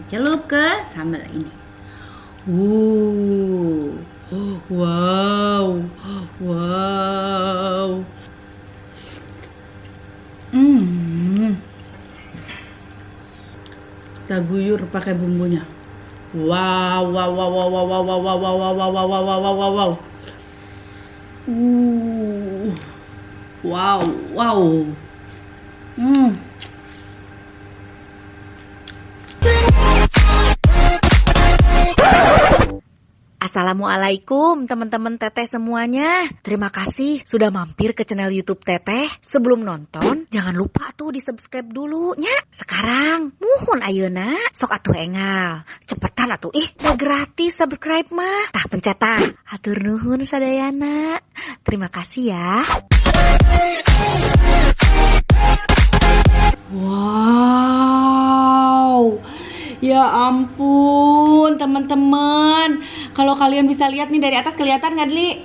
celup ke sambal ini. Wow, wow. Kita guyur pakai bumbunya. Wow, wow, wow, wow, wow, wow, wow, wow, wow, wow, wow, wow, wow, wow, wow, wow. Wow, wow. Assalamualaikum teman-teman Teteh semuanya. Terima kasih sudah mampir ke channel YouTube Teteh. Sebelum nonton, jangan lupa tuh di-subscribe dulu nya. Sekarang, muhun ayeuna, sok atuh engal. Cepetan atuh, udah gratis subscribe mah. Tah pencet tah. Hatur nuhun sadayana. Terima kasih ya. Wow. Ya ampun teman-teman, kalau kalian bisa lihat nih dari atas, kelihatan nggak Dli?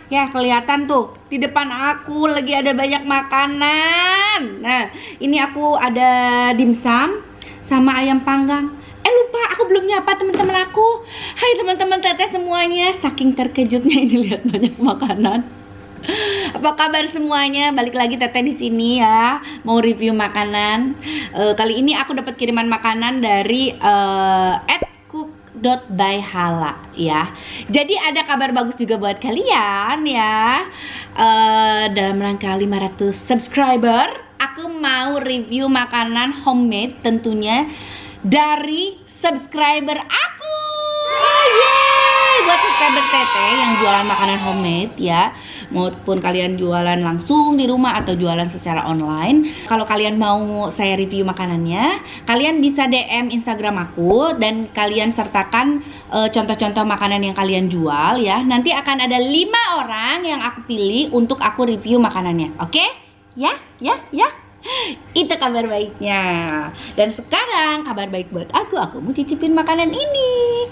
Ya kelihatan tuh, di depan aku lagi ada banyak makanan. Nah ini aku ada dimsum sama ayam panggang. Lupa, aku belum nyapa teman-teman aku. Hai teman-teman Teteh semuanya, saking terkejutnya ini lihat banyak makanan. Apa kabar semuanya? Balik lagi Teteh di sini ya, mau review makanan. Kali ini aku dapat kiriman makanan dari @cook.by.hala ya. Jadi ada kabar bagus juga buat kalian ya. Dalam rangka 500 subscriber, aku mau review makanan homemade tentunya dari subscriber aku. Buat subscriber Teteh yang jualan makanan homemade ya, maupun kalian jualan langsung di rumah atau jualan secara online, kalau kalian mau saya review makanannya, kalian bisa DM Instagram aku dan kalian sertakan contoh-contoh makanan yang kalian jual ya. Nanti akan ada 5 orang yang aku pilih untuk aku review makanannya. Oke? Ya. Itu kabar baiknya. Dan sekarang kabar baik buat aku mau cicipin makanan ini.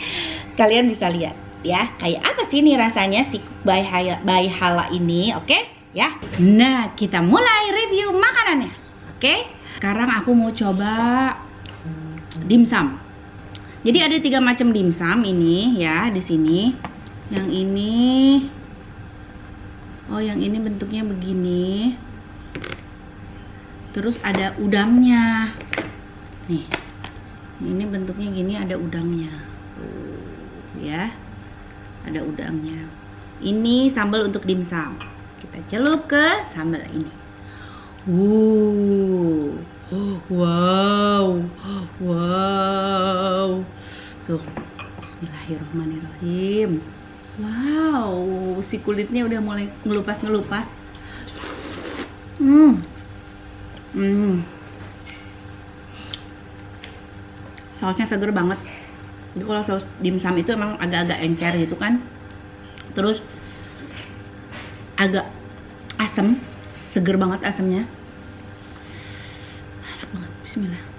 Kalian bisa lihat ya, kayak apa sih nih rasanya si Cook by Hala ini, oke? Ya. Nah, kita mulai review makanannya. Oke? Sekarang aku mau coba dimsum. Jadi ada 3 macam dimsum ini ya di sini. Yang ini, yang ini bentuknya begini. Terus ada udangnya. Nih. Ini bentuknya gini, ada udangnya. Ya. Ada udangnya. Ini sambal untuk dimsum. Kita celup ke sambal ini. Wow. Tuh, bismillahirrahmanirrahim. Wow, si kulitnya udah mulai ngelupas. Sausnya seger banget. Jadi kalau saus dimsum itu emang agak-agak encer gitu kan, terus agak asem, seger banget asemnya, enak banget. Bismillah.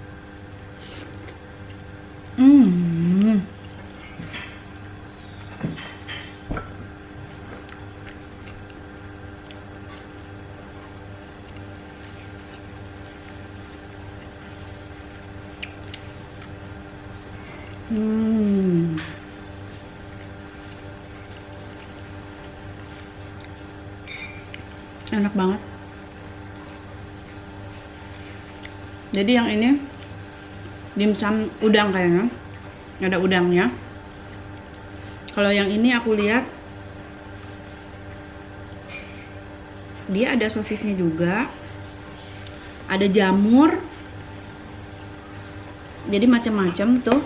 Enak banget. Jadi yang ini dimsum udang kayaknya, ada udangnya. Kalau yang ini aku lihat dia ada sosisnya juga, ada jamur, jadi macam-macam tuh.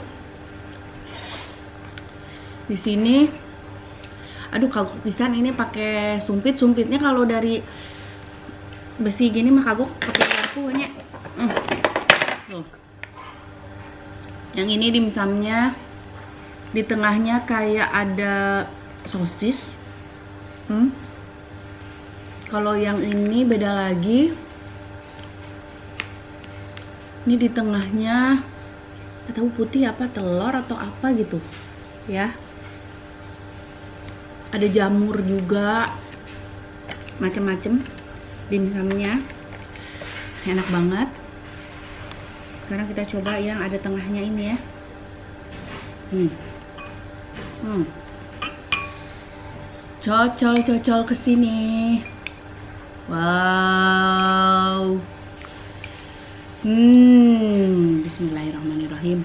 Di sini, aduh kagok pisan ini pakai sumpitnya, kalau dari besi gini mah kagok pakai garpunya. Tuh. Yang ini dimsumnya di tengahnya kayak ada sosis. Kalau yang ini beda lagi. Ini di tengahnya nggak tahu putih apa, telur atau apa gitu ya. Ada jamur juga, macem-macem dimsumnya, enak banget. Sekarang kita coba yang ada tengahnya ini ya. Hmm. Cocol ke sini. Wow. Bismillahirrahmanirrahim.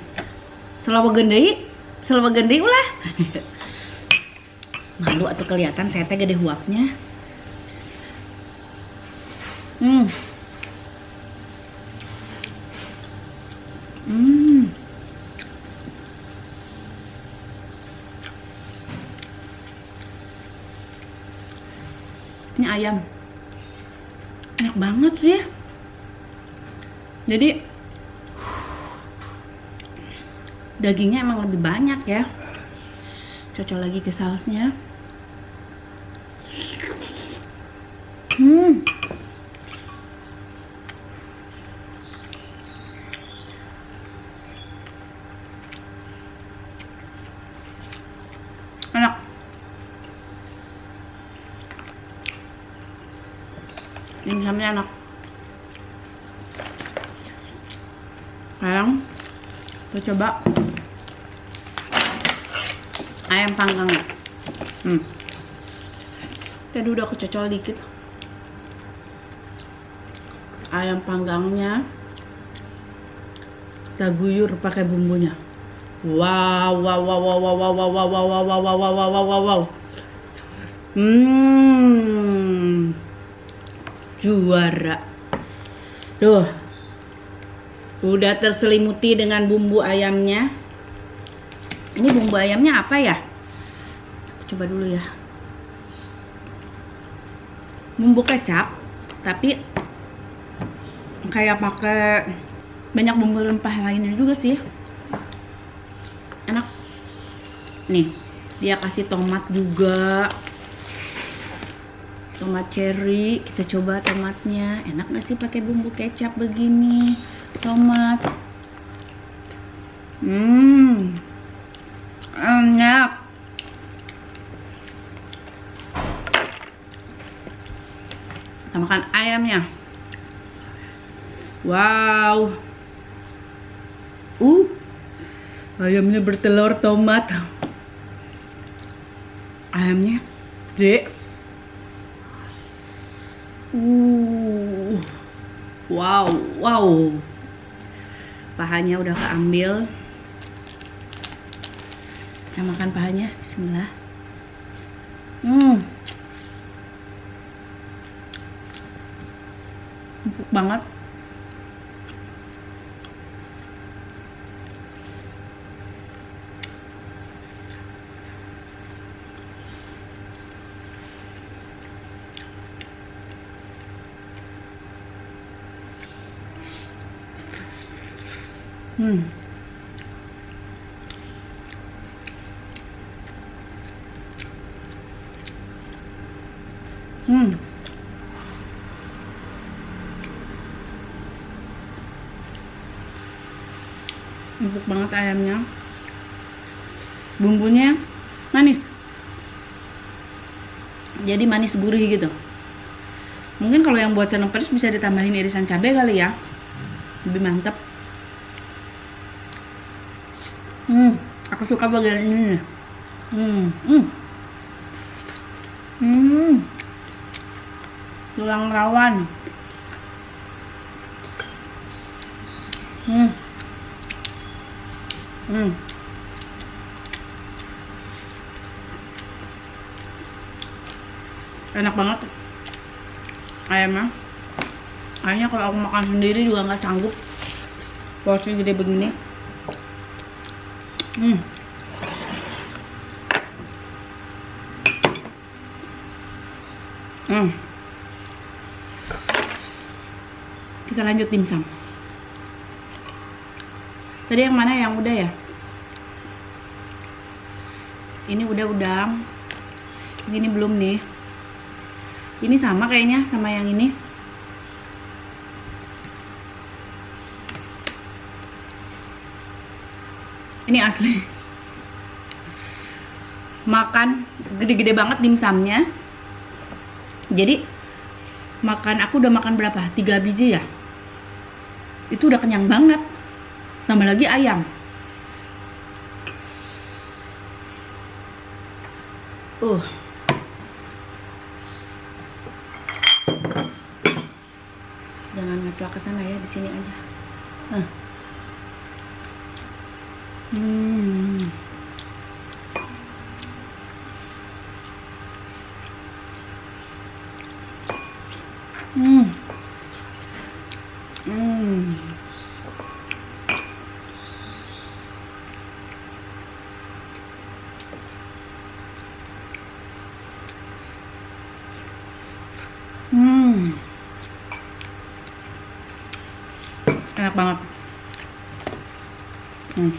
Selawa gendai ulah. Malu atau kelihatan saya teh gede huapnya. Ini ayam enak banget sih. Jadi dagingnya emang lebih banyak ya. Cocok lagi ke sausnya. Enak. Dimsumnya enak. Sekarang kita coba ayam panggangnya. Tadi udah kecocol dikit. Ayam panggangnya kita guyur pakai bumbunya. Wow. Juara. Tuh. Udah terselimuti dengan bumbu ayamnya. Ini bumbu ayamnya apa ya? Coba dulu ya. Bumbu kecap, tapi kayak pakai banyak bumbu rempah lainnya juga sih. Enak. Nih, dia kasih tomat juga. Tomat cherry, kita coba tomatnya. Enak gak sih pakai bumbu kecap begini? Tomat. Enak. Kita makan ayamnya. Wow. Ayamnya bertelur tomat. Ayamnya gede. Wow. Pahanya udah keambil. Kita makan pahanya. Bismillah. Empuk banget. Empuk banget ayamnya. Bumbunya manis. Jadi manis gurih gitu. Mungkin kalau yang buat sendok pedas bisa ditambahin irisan cabai kali ya. Lebih mantap. Aku suka bagian ini nih. Tulang rawan. Enak banget ayamnya. Ayamnya kalau aku makan sendiri juga nggak sanggup. Porsinya gede begini. Kita lanjut dimsum. Tadi yang mana yang udah ya? Ini udah udang. Ini belum nih. Ini sama kayaknya sama yang ini. Ini asli. Makan gede-gede banget dimsumnya. Jadi aku udah makan berapa? 3 biji ya. Itu udah kenyang banget. Tambah lagi ayam. Jangan ngacak ke sana ya, di sini aja. Hmm. Hmm. Hmm. Hmm. Enak banget. Ini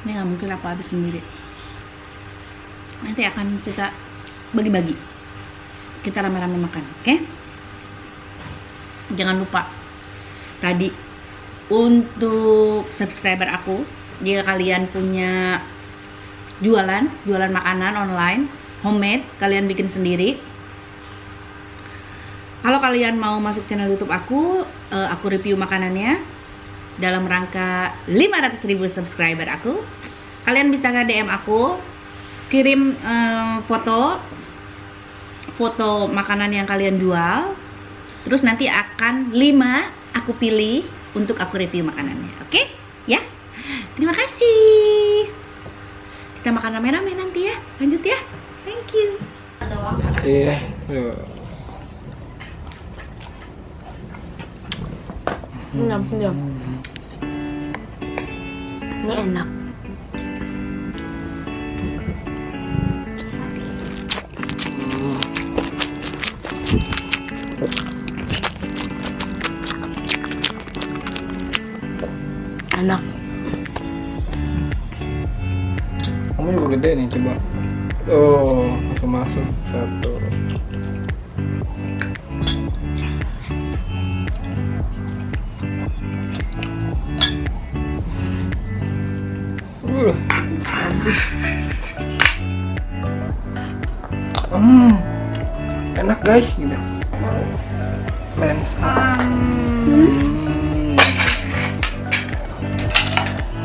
nggak mungkin aku habis sendiri. Nanti akan kita bagi-bagi. Kita rame-rame makan, oke? Jangan lupa tadi untuk subscriber aku, jika kalian punya jualan makanan online, homemade, kalian bikin sendiri. Kalau kalian mau masuk channel YouTube aku review makanannya dalam rangka 500.000 subscriber aku. Kalian bisa ke DM aku, kirim foto makanan yang kalian jual. Terus nanti akan 5 aku pilih untuk aku review makanannya. Oke? Ya. Terima kasih. Kita makan rame-rame nanti ya. Lanjut ya. Thank you. Iya, tuh. Diam. Ini enak. Enak. Kamu juga gede nih, coba. Oh, langsung masuk satu. Enak guys, gitu.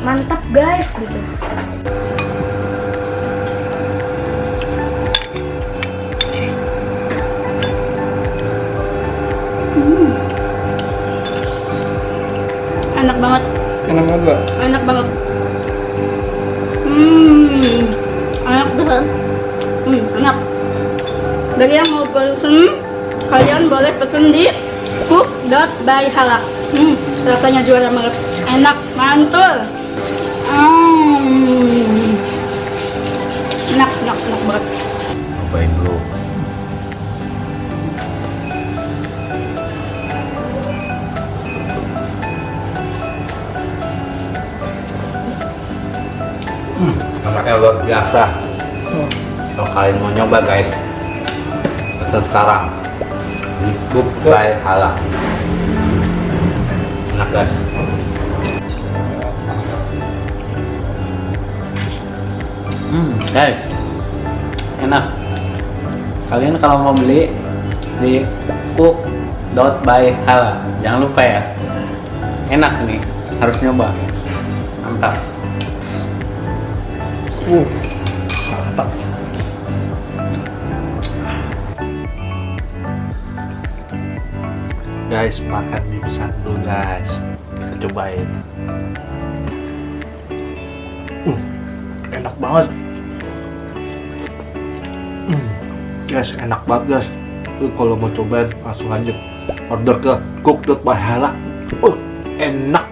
Mantap guys gitu. Enak banget. Enak banget, Mbak. Enak banget. Enak banget. Enak. Bagi yang mau pesen, kalian boleh pesen di cook.by.hala. Rasanya juara banget. Enak, mantul. Enak banget. Cobain dulu. Enaknya luar biasa. Kalau kalian mau nyoba guys, pesan sekarang di Cook by Hala. Enak guys. Guys, enak. Kalian kalau mau beli di cook.by.hala, jangan lupa ya. Enak nih, harus nyoba. Mantap. Mantap. Guys, makan mie pisang dulu guys. Kita cobain. Enak banget. Guys, enak banget guys. Lu kalau mau cobain langsung aja order ke cook.by.hala. Enak.